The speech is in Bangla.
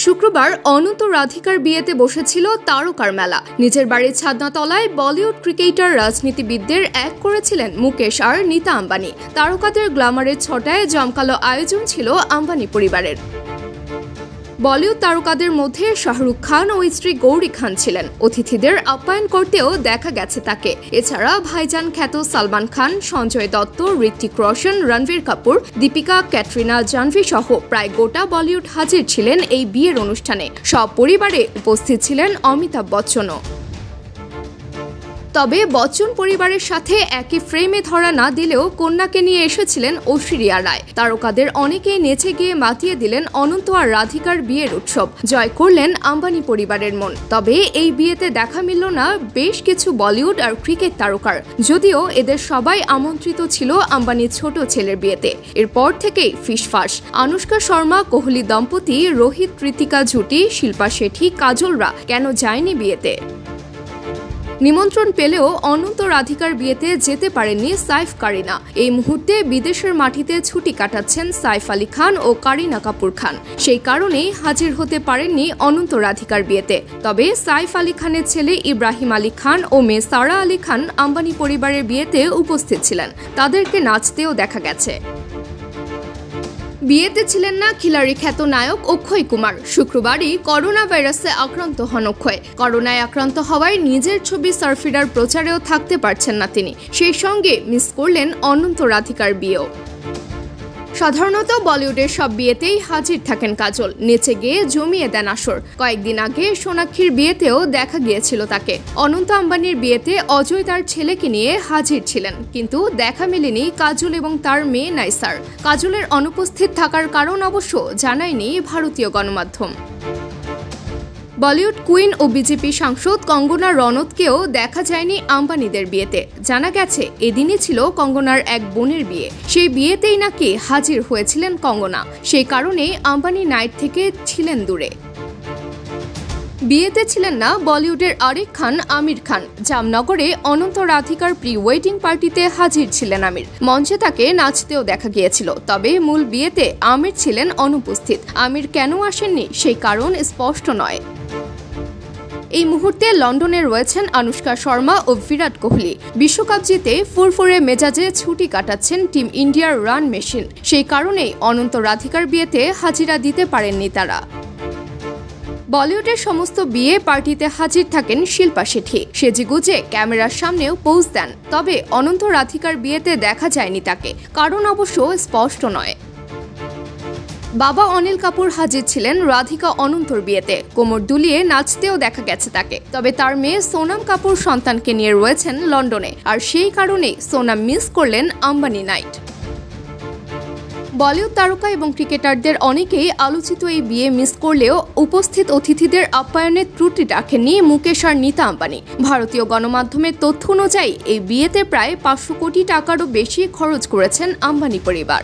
শুক্রবার অনন্ত রাধিকার বিয়েতে বসেছিল তারকার মেলা। নিজের বাড়ির ছাদনাতলায় বলিউড ক্রিকেটার রাজনীতিবিদদের এক করেছিলেন মুকেশ আর নীতা আম্বানি। তারকাদের গ্ল্যামারের ছটায় জমকালো আয়োজন ছিল আম্বানি পরিবারের। বলিউড তারকাদের মধ্যে শাহরুখ খান ও স্ত্রী গৌরী খান ছিলেন। অতিথিদের আপ্যায়ন করতেও দেখা গেছে তাকে। এছাড়া ভাইজান খ্যাত সালমান খান, সঞ্জয় দত্ত, ঋত্বিক রোশন, রণবীর কাপুর, দীপিকা, ক্যাটরিনা জাহ্নবী সহ প্রায় গোটা বলিউড হাজির ছিলেন এই বিয়ের অনুষ্ঠানে। সব পরিবারে উপস্থিত ছিলেন অমিতাভ বচ্চনও। তবে বচ্চন পরিবারের সাথে একই ফ্রেমে ধরা না দিলেও কন্যাকে নিয়ে এসেছিলেন ঐশ্বরিয়া রায়। তারকাদের অনেকেই নেচে গিয়ে মাতিয়ে দিলেন অনন্ত আর রাধিকার বিয়ের উৎসব। জয় করলেন আম্বানি পরিবারের মন। তবে এই বিয়েতে দেখা মিলল না বেশ কিছু বলিউড আর ক্রিকেট তারকার, যদিও এদের সবাই আমন্ত্রিত ছিল আম্বানির ছোট ছেলের বিয়েতে। এরপর থেকেই ফিসফাস। আনুষ্কা শর্মা, কোহলি দম্পতি, রোহিত ঋতিকা জুটি, শিল্পা শেঠি, কাজলরা কেন যায়নি বিয়েতে? নিমন্ত্রণ পেলেও অনন্ত রাধিকার বিয়েতে যেতে পারেননি সাইফ কারিনা। এই মুহূর্তে বিদেশের মাটিতে ছুটি কাটাচ্ছেন সাইফ আলী খান ও কারিনা কাপুর খান। সেই কারণেই হাজির হতে পারেননি অনন্ত রাধিকার বিয়েতে। তবে সাইফ আলী খানের ছেলে ইব্রাহিম আলী খান ও মেয়ে সারা আলী খান আম্বানি পরিবারের বিয়েতে উপস্থিত ছিলেন। তাদেরকে নাচতেও দেখা গেছে। বিয়েতে ছিলেন না খিলাড়ি খ্যাত নায়ক অক্ষয় কুমার। শুক্রবারই করোনা ভাইরাসে আক্রান্ত হন অক্ষয়। করোনায় আক্রান্ত হওয়ায় নিজের ছবি সার্ফিডার প্রচারেও থাকতে পারছেন না তিনি। সেই সঙ্গে মিস করলেন অনন্ত রাধিকার বিয়েও। সাধারণত বলিউডের সব বিয়েতেই হাজির থাকেন কাজল। নেচে গিয়ে জমিয়ে দেন আসর। কয়েকদিন আগে সোনাক্ষীর বিয়েতেও দেখা গিয়েছিল তাকে। অনন্ত আম্বানির বিয়েতে অজয় তার ছেলেকে নিয়ে হাজির ছিলেন, কিন্তু দেখা মেলেনি কাজল এবং তার মেয়ে নাইসার। কাজলের অনুপস্থিত থাকার কারণ অবশ্য জানায়নি ভারতীয় গণমাধ্যম। বলিউড কুইন ও বিজেপি সাংসদ কঙ্গনা রনৌতকেও দেখা যায়নি আম্বানিদের বিয়েতে। জানা গেছে এদিনই ছিল কঙ্গনার এক বোনের বিয়ে। সেই বিয়েতেই নাকি হাজির হয়েছিলেন কঙ্গনা। সেই কারণেই আম্বানি নাইট থেকে ছিলেন দূরে। বিয়েতে ছিলেন না বলিউডের আরেক খান আমির খান। জামনগরে অনন্ত রাধিকার প্রি ওয়েডিং পার্টিতে হাজির ছিলেন আমির। মঞ্চে তাকে নাচতেও দেখা গিয়েছিল। তবে মূল বিয়েতে আমির ছিলেন অনুপস্থিত। আমির কেন আসেননি সেই কারণ স্পষ্ট নয়। এই মুহূর্তে লন্ডনে রয়েছেন আনুষ্কা শর্মা ও বিরাট কোহলি। বিশ্বকাপ জিতে ফুরফুরে মেজাজে ছুটি কাটাচ্ছেন টিম ইন্ডিয়ার রান মেশিন। সেই কারণেই অনন্ত রাধিকার বিয়েতে হাজিরা দিতে পারেননি তারা। বলিউডের সমস্ত বিয়ে পার্টিতে হাজির থাকেন শিল্পা শেঠি। সেজেগুজে ক্যামেরার সামনেও পোজ দেন। তবে অনন্ত রাধিকার বিয়েতে দেখা যায়নি তাকে। কারণ অবশ্য স্পষ্ট নয়। বাবা অনিল কাপুর হাজির ছিলেন রাধিকা অনন্তর বিয়েতে। কোমর দুলিয়ে নাচতেও দেখা গেছে তাকে। তবে তার মেয়ে সোনাম কাপুর সন্তানকে নিয়ে রয়েছেন লন্ডনে, আর সেই কারণেই সোনাম মিস করলেন আম্বানি নাইট। বলিউড তারকা এবং ক্রিকেটারদের অনেকেই আলোচিত এই বিয়ে মিস করলেও উপস্থিত অতিথিদের আপ্যায়নের ত্রুটি রাখেননি মুকেশ আর নীতা আম্বানি। ভারতীয় গণমাধ্যমের তথ্য অনুযায়ী এই বিয়েতে প্রায় 500 কোটি টাকারও বেশি খরচ করেছেন আম্বানি পরিবার।